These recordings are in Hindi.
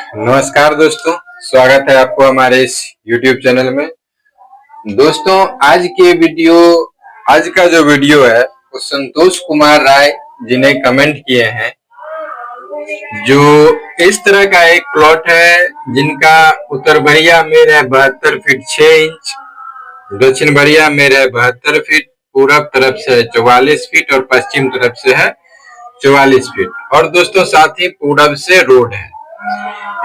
नमस्कार दोस्तों, स्वागत है आपको हमारे इस YouTube चैनल में। दोस्तों, आज का जो वीडियो है वो संतोष कुमार राय जी ने कमेंट किए हैं। जो इस तरह का एक प्लॉट है जिनका उत्तर बरिया में है 72 फीट 6 इंच, दक्षिण बरिया में है 72 फीट, पूरब तरफ से 44 फीट और पश्चिम तरफ से है 44 फीट, और दोस्तों साथ ही पूरब से रोड है।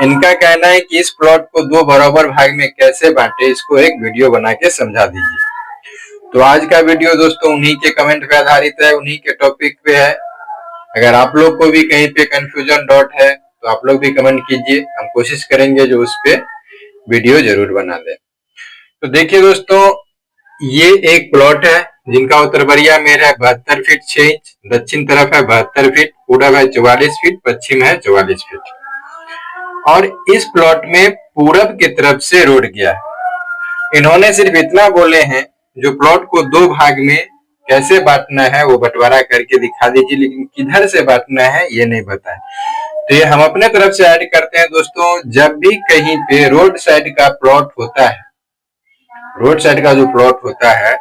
इनका कहना है कि इस प्लॉट को दो बराबर भाग में कैसे बांटे, इसको एक वीडियो बना के समझा दीजिए। तो आज का वीडियो दोस्तों उन्हीं के कमेंट पे आधारित है, उन्हीं के टॉपिक पे है। अगर आप लोग को भी कहीं पे कंफ्यूजन डॉट है तो आप लोग भी कमेंट कीजिए, हम कोशिश करेंगे जो उस पे वीडियो जरूर बना दें। तो देखिए दोस्तों, ये एक प्लॉट है जिनका उत्तर बरिया में है 72 फीट 6 इंच, दक्षिण तरफ है 72 फीट, पूरब है 44 फीट, पश्चिम है 44 फीट। और इस प्लॉट में पूरब की तरफ से रोड गया है। इन्होंने सिर्फ इतना बोले हैं जो प्लॉट को दो भाग में कैसे बांटना है वो बंटवारा करके दिखा दीजिए, लेकिन किधर से बांटना है ये नहीं बताए। तो ये हम अपने तरफ से ऐड करते हैं दोस्तों। जब भी कहीं पे रोड साइड का प्लॉट होता है, रोड साइड का जो प्लॉट होता है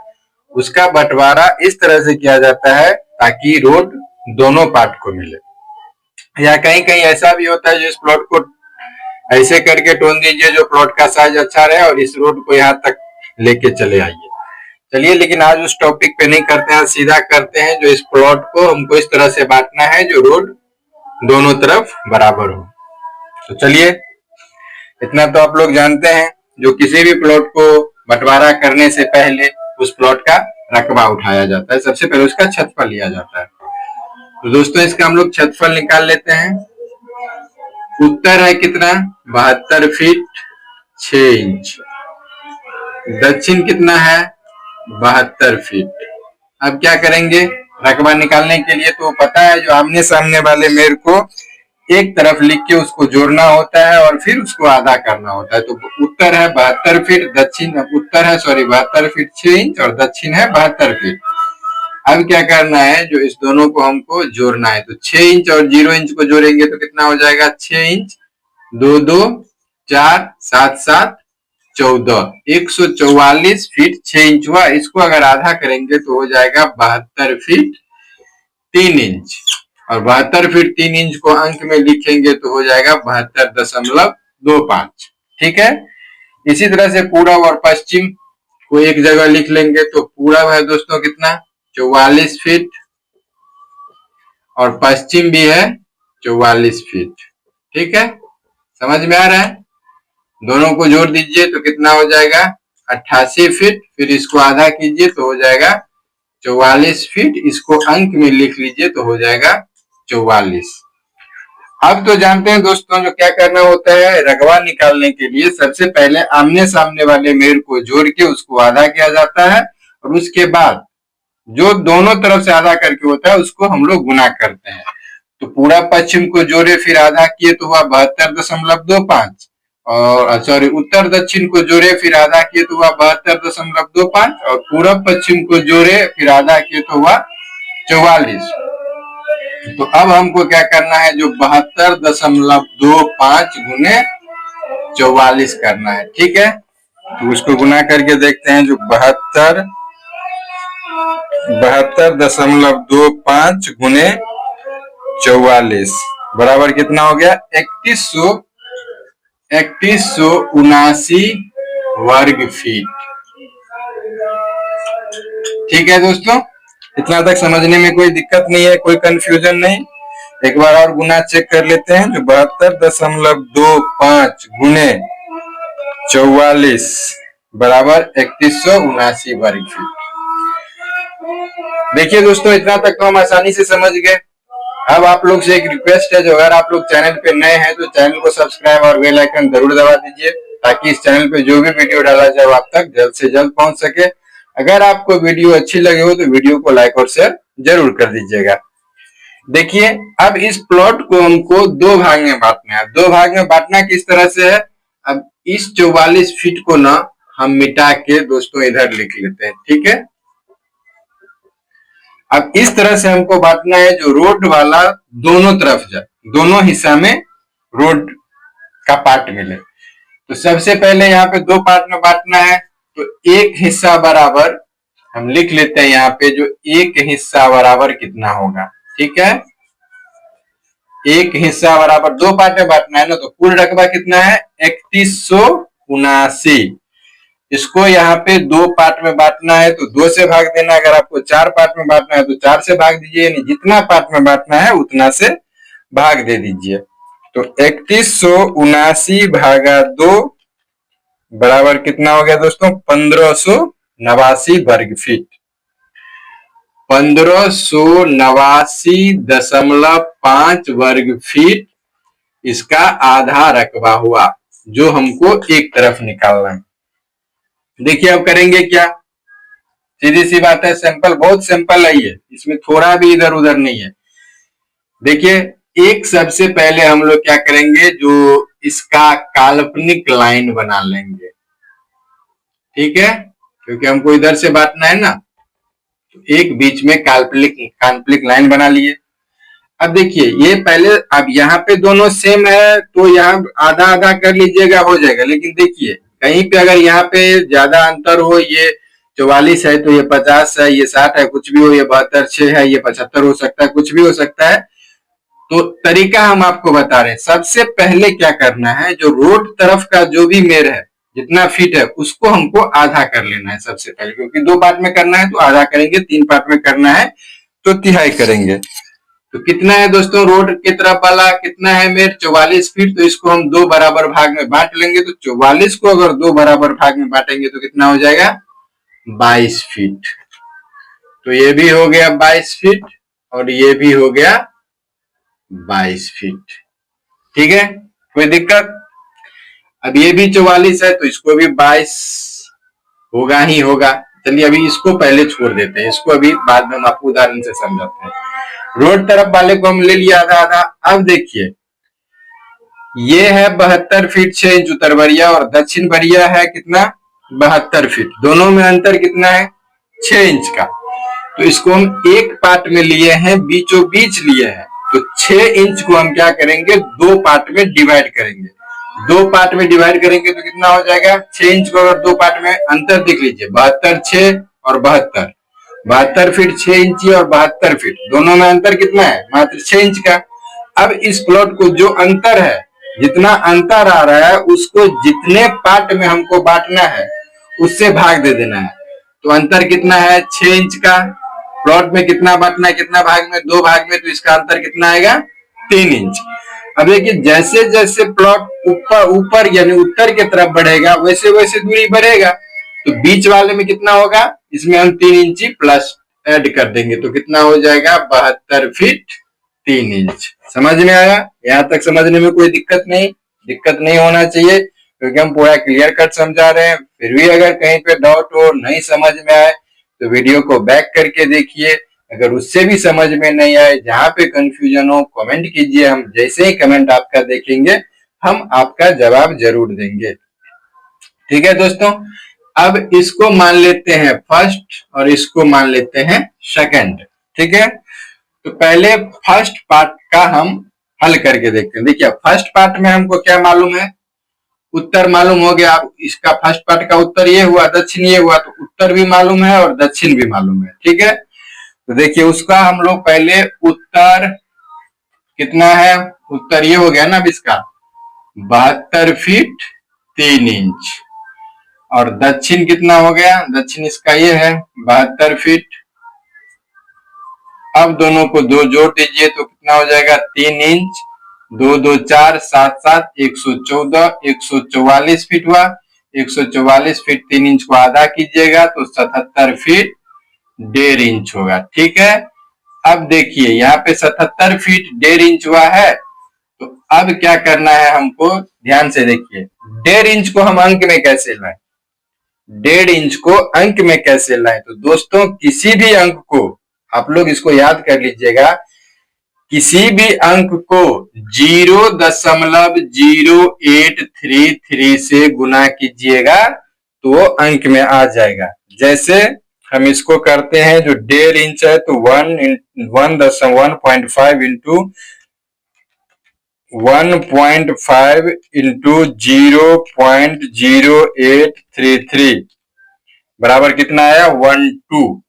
उसका बंटवारा इस तरह से किया जाता है ताकि रोड दोनों पार्ट को मिले। या कहीं कहीं ऐसा भी होता है जो इस प्लॉट को ऐसे करके टोन दीजिए जो प्लॉट का साइज अच्छा रहे और इस रोड को यहाँ तक लेके चले आइए। चलिए, लेकिन आज उस टॉपिक पे नहीं करते हैं, सीधा करते हैं जो इस प्लॉट को हमको इस तरह से बांटना है जो रोड दोनों तरफ बराबर हो। तो चलिए, इतना तो आप लोग जानते हैं, जो किसी भी प्लॉट को बंटवारा करने से पहले उस प्लॉट का रकबा उठाया जाता है, सबसे पहले उसका क्षेत्रफल लिया जाता है। तो दोस्तों इसका हम लोग क्षेत्रफल निकाल लेते हैं। उत्तर है कितना 72 फीट 6 इंच, दक्षिण कितना है 72 फीट। अब क्या करेंगे रकबा निकालने के लिए, तो पता है जो आमने सामने वाले मेर को एक तरफ लिख के उसको जोड़ना होता है और फिर उसको आधा करना होता है। तो उत्तर है 72 फीट, उत्तर है 72 फीट 6 इंच और दक्षिण है 72 फीट। अब क्या करना है, जो इस दोनों को हमको जोड़ना है। तो 6 इंच और 0 इंच को जोड़ेंगे तो कितना हो जाएगा 6 इंच 2 2 4 7 7 14, 144 फीट 6 इंच हुआ। इसको अगर आधा करेंगे तो हो जाएगा 72 फीट 3 इंच, और 72 फीट 3 इंच को अंक में लिखेंगे तो हो जाएगा 72.25। ठीक है। इसी तरह से पूरब और पश्चिम को एक जगह लिख लेंगे। तो पूरब है दोस्तों कितना 44 फीट और पश्चिम भी है 44 फीट। ठीक है, समझ में आ रहा है। दोनों को जोड़ दीजिए तो कितना हो जाएगा 88 फीट, फिर इसको आधा कीजिए तो हो जाएगा 44 फीट, इसको अंक में लिख लीजिए तो हो जाएगा 44। अब तो जानते हैं दोस्तों जो क्या करना होता है, रकबा निकालने के लिए सबसे पहले आमने सामने वाले मेर को जोड़ के उसको आधा किया जाता है, और उसके बाद जो दोनों तरफ से आधा करके होता है उसको हम लोग गुना करते हैं। तो पूरा पश्चिम को जोड़े फिर आधा किए तो हुआ 72.25, और सॉरी उत्तर दक्षिण को जोड़े फिर आधा किए तो हुआ 72.25, और पूरब पश्चिम को जोड़े फिर आधा किए तो हुआ 44। तो अब हमको क्या करना है, जो 72.25 गुने 44 करना है। ठीक है, तो उसको गुना करके देखते हैं। जो 72.25 गुने 44 बराबर कितना हो गया 3179 वर्ग फीट। ठीक है दोस्तों, इतना तक समझने में कोई दिक्कत नहीं है, कोई कंफ्यूजन नहीं। एक बार और गुना चेक कर लेते हैं। जो 72.25 गुने 44 बराबर 3179 वर्ग फीट। देखिए दोस्तों, इतना तक तो हम आसानी से समझ गए। अब आप लोग से एक रिक्वेस्ट है, जो अगर आप लोग चैनल पे नए हैं तो चैनल को सब्सक्राइब और बेल आइकन जरूर दबा दीजिए, ताकि इस चैनल पे जो भी वीडियो डाला जाए वो आप तक जल्द से जल्द पहुंच सके। अगर आपको वीडियो अच्छी लगी हो तो वीडियो को लाइक और शेयर जरूर कर दीजिएगा। देखिए, अब इस प्लॉट को हमको दो भाग में बांटना है। दो भाग में बांटना किस तरह से है, अब इस 44 फीट को ना हम मिटा के दोस्तों इधर लिख लेते हैं। ठीक है, अब इस तरह से हमको बांटना है जो रोड वाला दोनों तरफ जाए, दोनों हिस्सा में रोड का पार्ट मिले। तो सबसे पहले यहाँ पे दो पार्ट में बांटना है, तो एक हिस्सा बराबर हम लिख लेते हैं यहाँ पे, जो एक हिस्सा बराबर कितना होगा, ठीक है। एक हिस्सा बराबर दो पार्ट में बांटना है ना, तो कुल रकबा कितना है 3179। इसको यहाँ पे दो पार्ट में बांटना है तो दो से भाग देना, अगर आपको चार पार्ट में बांटना है तो चार से भाग दीजिए, यानी जितना पार्ट में बांटना है उतना से भाग दे दीजिए। तो 3179 भागा 2 बराबर कितना हो गया दोस्तों 1589 वर्ग फीट। 1589.5 वर्ग फीट इसका आधा रकबा हुआ, जो हमको एक तरफ निकालना है। देखिए अब करेंगे क्या, सीधी सी बात है, सिंपल, बहुत सिंपल है ये, इसमें थोड़ा भी इधर उधर नहीं है। देखिए एक सबसे पहले हम लोग क्या करेंगे, जो इसका काल्पनिक लाइन बना लेंगे, ठीक है, क्योंकि हमको इधर से बांटना है ना, तो एक बीच में काल्पनिक लाइन बना लिए। अब देखिए ये पहले, अब यहाँ पे दोनों सेम है तो यहाँ आधा आधा कर लीजिएगा, हो जाएगा। लेकिन देखिए कहीं पे अगर यहाँ पे ज्यादा अंतर हो, ये 44 है तो ये 50 है, ये 60 है, कुछ भी हो, ये 72 है, ये 75 हो सकता है, कुछ भी हो सकता है। तो तरीका हम आपको बता रहे हैं। सबसे पहले क्या करना है, जो रोड तरफ का जो भी मेर है, जितना फीट है, उसको हमको आधा कर लेना है सबसे पहले, क्योंकि दो पार्ट में करना है तो आधा करेंगे, तीन पार्ट में करना है तो तिहाई करेंगे। तो कितना है दोस्तों, रोड की तरफ वाला कितना है मेर 44 फीट, तो इसको हम दो बराबर भाग में बांट लेंगे। तो 44 को अगर दो बराबर भाग में बांटेंगे तो कितना हो जाएगा 22 फीट। तो ये भी हो गया 22 फीट और ये भी हो गया 22 फीट, ठीक है, कोई दिक्कत। अब ये भी 44 है तो इसको भी 22 होगा ही होगा। चलिए अभी इसको पहले छोड़ देते हैं, इसको अभी बाद में हम आपको उदाहरण से समझाते हैं। रोड तरफ वाले को हम ले लिया आधा आधा। अब देखिए ये है 72 फीट 6 इंच उत्तर बरिया और दक्षिण बरिया है कितना 72 फीट, दोनों में अंतर कितना है 6 इंच का। तो इसको हम एक पार्ट में लिए हैं, बीचों बीच लिए हैं, तो 6 इंच को हम क्या करेंगे दो पार्ट में डिवाइड करेंगे। दो पार्ट में डिवाइड करेंगे तो कितना हो जाएगा 6 इंच को अगर दो पार्ट में, अंतर देख लीजिए 72 6 और 72, 72 फीट 6 इंची और 72 फीट, दोनों में अंतर कितना है मात्र 6 इंच का। अब इस प्लॉट को जो अंतर है, जितना अंतर आ रहा है उसको जितने पार्ट में हमको बांटना है उससे भाग दे देना है। तो अंतर कितना है 6 इंच का, प्लॉट में कितना बांटना है, कितना भाग में, दो भाग में, तो इसका अंतर कितना आएगा 3 इंच। अब देखिए जैसे जैसे प्लॉट ऊपर ऊपर यानी उत्तर की तरफ बढ़ेगा वैसे वैसे दूरी बढ़ेगा, तो बीच वाले में कितना होगा, इसमें हम 3 इंची प्लस ऐड कर देंगे तो कितना हो जाएगा 72 फीट 3 इंच। समझ में आया, यहाँ तक समझने में कोई दिक्कत नहीं होना चाहिए, क्योंकि हम पूरा क्लियर कट समझा रहे हैं। फिर भी अगर कहीं पे डाउट हो, नहीं समझ में आए, तो वीडियो को बैक करके देखिए। अगर उससे भी समझ में नहीं आए, जहां पे कंफ्यूजन हो कमेंट कीजिए, हम जैसे ही कमेंट आपका देखेंगे हम आपका जवाब जरूर देंगे, ठीक है दोस्तों। अब इसको मान लेते हैं फर्स्ट और इसको मान लेते हैं सेकंड, ठीक है। तो पहले फर्स्ट पार्ट का हम हल करके देखते हैं। देखिए फर्स्ट पार्ट में हमको क्या मालूम है, उत्तर मालूम हो गया। इसका फर्स्ट पार्ट का उत्तर ये हुआ, दक्षिण ये हुआ, तो उत्तर भी मालूम है और दक्षिण भी मालूम है, ठीक है। तो देखिए उसका हम लोग पहले उत्तर कितना है, उत्तर ये हो गया ना अब इसका 72 फीट 3 इंच, और दक्षिण कितना हो गया, दक्षिण इसका ये है 72 फीट। अब दोनों को दो जोड़ दीजिए तो कितना हो जाएगा 3 इंच, 2 2 4 7 7 114, 144 फीट हुआ। 144 फीट 3 इंच को आधा कीजिएगा तो 77 फीट 1.5 इंच होगा, ठीक है। अब देखिए यहाँ पे 77 फीट 1.5 इंच हुआ है, तो अब क्या करना है हमको, ध्यान से देखिए 1.5 इंच को हम अंक में कैसे लाएं, 1.5 इंच को अंक में कैसे लाएं। तो दोस्तों किसी भी अंक को आप लोग इसको याद कर लीजिएगा, किसी भी अंक को 0.0833 से गुना कीजिएगा तो वो अंक में आ जाएगा। जैसे हम इसको करते हैं, जो 1.5 इंच है तो 1.5 इंटू 1.5 इंटू 0.0833 बराबर कितना आया 12।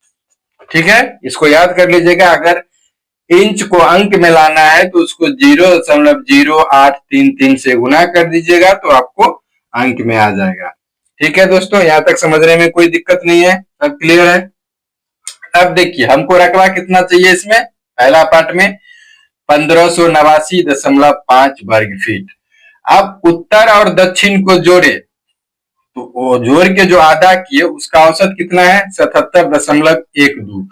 ठीक है, इसको याद कर लीजिएगा। अगर इंच को अंक में लाना है तो उसको 0.0833 से गुना कर दीजिएगा तो आपको अंक में आ जाएगा। ठीक है दोस्तों, यहां तक समझने में कोई दिक्कत नहीं है, सब क्लियर है। अब देखिए हमको रकबा कितना चाहिए इसमें, पहला पार्ट में 1589.5 वर्ग फीट। अब उत्तर और दक्षिण को जोड़े तो वो जोड़ के जो आधा किए उसका औसत कितना है 77.12।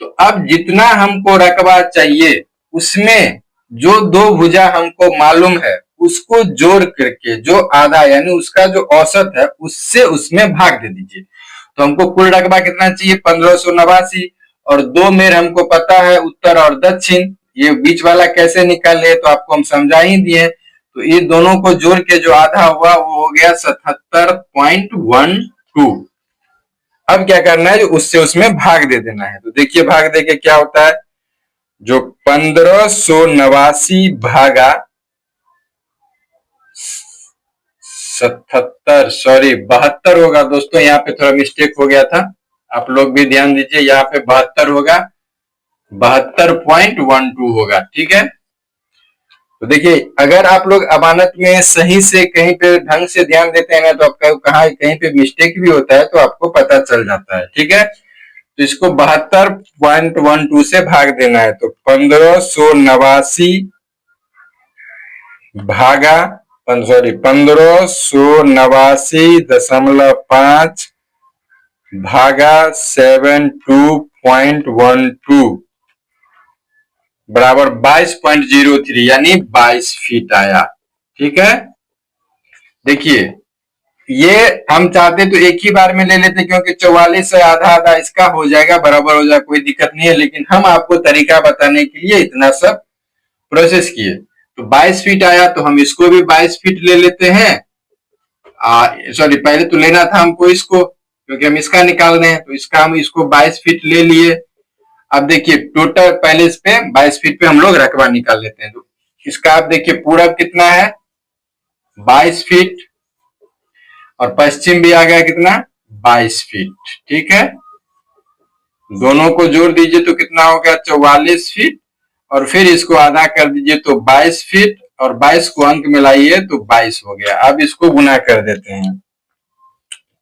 तो अब जितना हमको रकबा चाहिए उसमें जो दो भुजा हमको मालूम है उसको जोड़ करके जो आधा यानी उसका जो औसत है उससे उसमें भाग दे दीजिए। तो हमको कुल रकबा कितना चाहिए 1589 और दो मेर हमको पता है उत्तर और दक्षिण, ये बीच वाला कैसे निकाले तो आपको हम समझा ही दिए। तो ये दोनों को जोड़ के जो आधा हुआ वो हो गया 77.12। अब क्या करना है, जो उससे उसमें भाग दे देना है। तो देखिए भाग दे के क्या होता है, जो 1589 भागा 72 होगा दोस्तों, यहाँ पे थोड़ा मिस्टेक हो गया था, आप लोग भी ध्यान दीजिए, यहाँ पे 72 होगा, 72.12 होगा। ठीक है, तो देखिए अगर आप लोग अमानत में सही से कहीं पे ढंग से ध्यान देते हैं ना तो आपका कहीं पे मिस्टेक भी होता है तो आपको पता चल जाता है। ठीक है, तो इसको 72.12 से भाग देना है। तो 1589 भागा 1589.5 भागा 72.12 बराबर 22.03 यानी 22 फीट आया। ठीक है, देखिए ये हम चाहते तो एक ही बार में ले लेते क्योंकि 44 से आधा आधा इसका हो जाएगा, बराबर हो जाएगा, कोई दिक्कत नहीं है, लेकिन हम आपको तरीका बताने के लिए इतना सब प्रोसेस किए। तो 22 फीट आया तो हम इसको भी 22 फीट ले लेते हैं। सॉरी पहले तो लेना था हमको इसको क्योंकि हम इसका निकाल रहे हैं, तो इसका हम इसको 22 फीट ले लिए। अब देखिए टोटल पहले इस पे 22 फीट पे हम लोग रकबा निकाल लेते हैं। तो इसका आप देखिए पूरब कितना है 22 फीट और पश्चिम भी आ गया कितना 22 फीट। ठीक है, दोनों को जोड़ दीजिए तो कितना हो गया 44 फीट और फिर इसको आधा कर दीजिए तो 22 फीट और 22 को अंक में लाइए तो 22 हो गया। अब इसको गुना कर देते हैं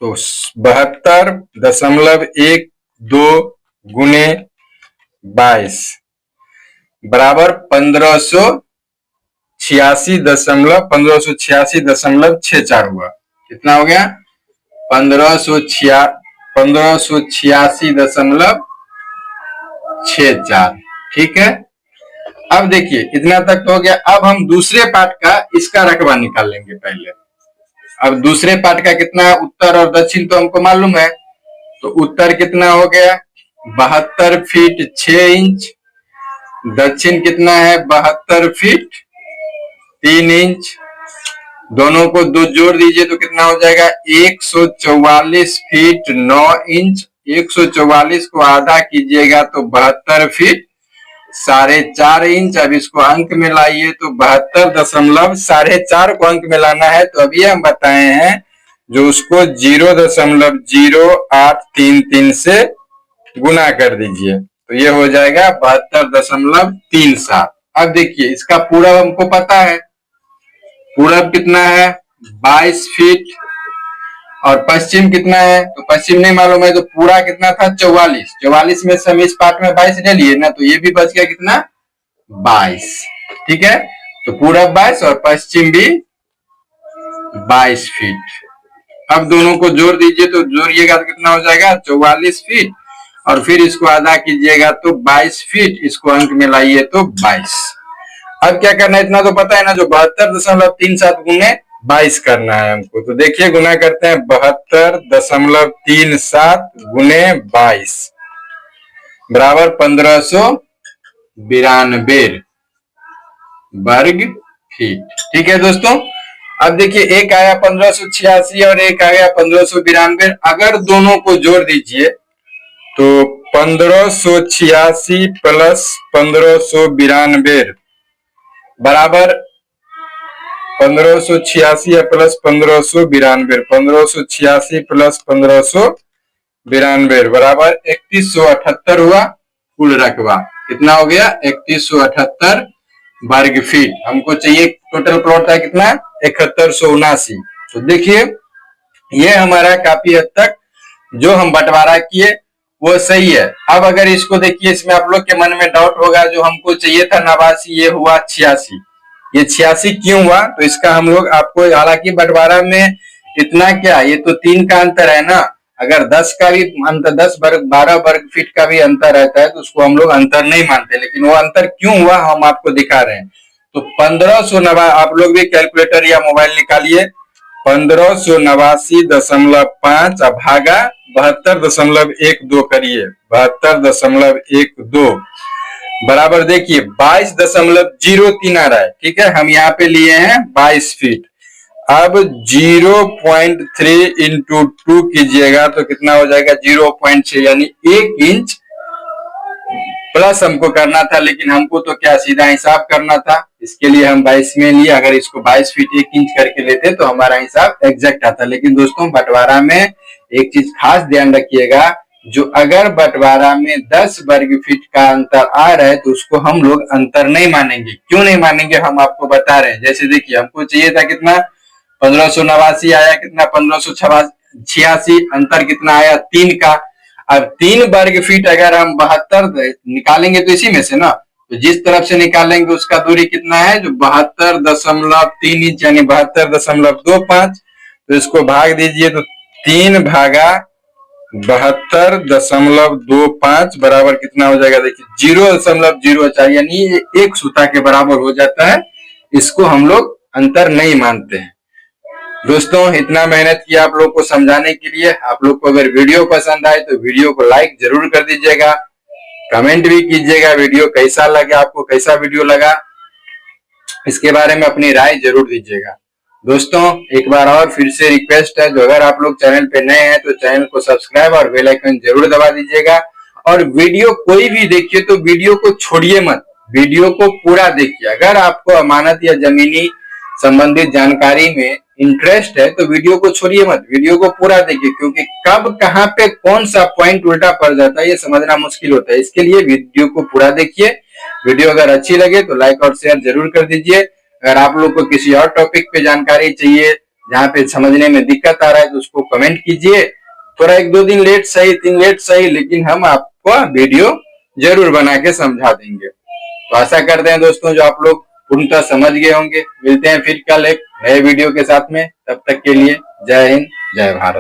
तो 72.12 गुने 22 बराबर 1586.64 हुआ। कितना हो गया 1586.64। ठीक है, अब देखिए इतना तक तो हो गया। अब हम दूसरे पार्ट का इसका रकबा निकाल लेंगे पहले। अब दूसरे पार्ट का कितना है, उत्तर और दक्षिण तो हमको मालूम है, तो उत्तर कितना हो गया 72 फीट 6 इंच, दक्षिण कितना है 72 फीट 3 इंच, दोनों को दो जोड़ दीजिए तो कितना हो जाएगा 144 फीट 9 इंच, 144 को आधा कीजिएगा तो 72 फीट 4.5 इंच। अब इसको अंक में लाइए तो 72.4 को अंक में लाना है, तो अभी हम बताए हैं जो उसको 0.0833 से गुना कर दीजिए तो ये हो जाएगा 72.37। अब देखिए इसका पूरब हमको पता है, पूरब कितना है 22 फीट और पश्चिम कितना है तो पश्चिम नहीं मालूम है, तो पूरा कितना था 44 में से हम इस पार्ट में 22 ले लिए ना तो ये भी बच गया कितना 22। ठीक है, तो पूरब 22 और पश्चिम भी 22 फीट। अब दोनों को जोड़ दीजिए तो जोड़िएगा तो कितना हो जाएगा 44 फीट और फिर इसको आधा कीजिएगा तो 22 फीट, इसको अंक में लाइए तो 22। अब क्या करना है, इतना तो पता है ना, जो 72.37 गुने 22 करना है हमको। तो देखिए गुना करते हैं 72.37 गुने 22 बराबर 1592 वर्ग फीट। ठीक है दोस्तों, अब देखिए एक आया 1586 और एक आ गया 1592। अगर दोनों को जोड़ दीजिए तो 1586 प्लस 1592 बराबर 1586 है प्लस 1592, 1586 प्लस 1592 बराबर 3178 हुआ कुल रकबा। कितना हो गया? 3178 वर्ग फीट। हमको चाहिए टोटल प्लॉट था कितना? 7179। तो देखिए ये हमारा काफी हद तक जो हम बंटवारा किए वो सही है। अब अगर इसको देखिए, इसमें आप लोग के मन में डाउट होगा, जो हमको चाहिए था 89 ये हुआ 86, ये 86 क्यों हुआ? तो इसका हम लोग आपको, हालांकि बंटवारा में इतना क्या, ये तो 3 का अंतर है ना। अगर 10 का भी अंतर, 10 वर्ग 12 वर्ग फीट का भी अंतर रहता है तो उसको हम लोग अंतर नहीं मानते, लेकिन वो अंतर क्यों हुआ हम आपको दिखा रहे हैं। तो 1589, आप लोग भी कैलकुलेटर या मोबाइल निकालिए, 1589.5 भागा 72.12 करिए, 72.12 बराबर देखिए 22.03 आ रहा है। ठीक है, हम यहाँ पे लिए हैं 22 फीट। अब 0.3 इंटू 2 कीजिएगा तो कितना हो जाएगा? 0.6, यानी 1 इंच प्लस हमको करना था, लेकिन हमको तो क्या सीधा हिसाब करना था, इसके लिए हम 22 में लिए। अगर इसको 22 फीट 1 इंच करके लेते तो हमारा हिसाब एग्जैक्ट आता। लेकिन दोस्तों बंटवारा में एक चीज खास ध्यान रखिएगा, जो अगर बंटवारा में 10 वर्ग फीट का अंतर आ रहा है तो उसको हम लोग अंतर नहीं मानेंगे। क्यों नहीं मानेंगे हम आपको बता रहे हैं। जैसे देखिए हमको चाहिए था कितना? 1589 आया, कितना? 1586, अंतर कितना आया? 3 का। अब 3 वर्ग फीट अगर हम 72 निकालेंगे तो इसी में से ना, तो जिस तरफ से निकालेंगे उसका दूरी कितना है? जो 72.3 इंच, यानी 72.25। तो इसको भाग दीजिए तो 3 भागा 72.25 बराबर कितना हो जाएगा? देखिए 0.04, यानी 1 सूता के बराबर हो जाता है। इसको हम लोग अंतर नहीं मानते हैं। दोस्तों इतना मेहनत किया आप लोग को समझाने के लिए। आप लोग को अगर वीडियो पसंद आए तो वीडियो को लाइक जरूर कर दीजिएगा, कमेंट भी कीजिएगा वीडियो कैसा लगा, आपको कैसा वीडियो लगा, इसके बारे में अपनी राय जरूर दीजिएगा। दोस्तों एक बार और फिर से रिक्वेस्ट है, जो अगर आप लोग चैनल पे नए हैं तो चैनल को सब्सक्राइब और बेल आइकन जरूर दबा दीजिएगा। और वीडियो कोई भी देखिए तो वीडियो को छोड़िए मत, वीडियो को पूरा देखिए। अगर आपको अमानत या जमीनी संबंधित जानकारी में इंटरेस्ट है तो वीडियो को छोड़िए मत, वीडियो को पूरा देखिए, क्योंकि कब कहाँ पे कौन सा पॉइंट उल्टा पड़ जाता है ये समझना मुश्किल होता है। इसके लिए वीडियो को पूरा देखिए। वीडियो अगर अच्छी लगे तो लाइक और शेयर जरूर कर दीजिए। अगर आप लोग को किसी और टॉपिक पे जानकारी चाहिए जहाँ पे समझने में दिक्कत आ रहा है तो उसको कमेंट कीजिए। थोड़ा 1-2 दिन लेट सही, 3 लेट सही, लेकिन हम आपको वीडियो जरूर बना के समझा देंगे। तो आशा करते हैं दोस्तों जो आप लोग पूर्णतः समझ गए होंगे। मिलते हैं फिर कल एक नए वीडियो के साथ में, तब तक के लिए जय हिंद, जय भारत।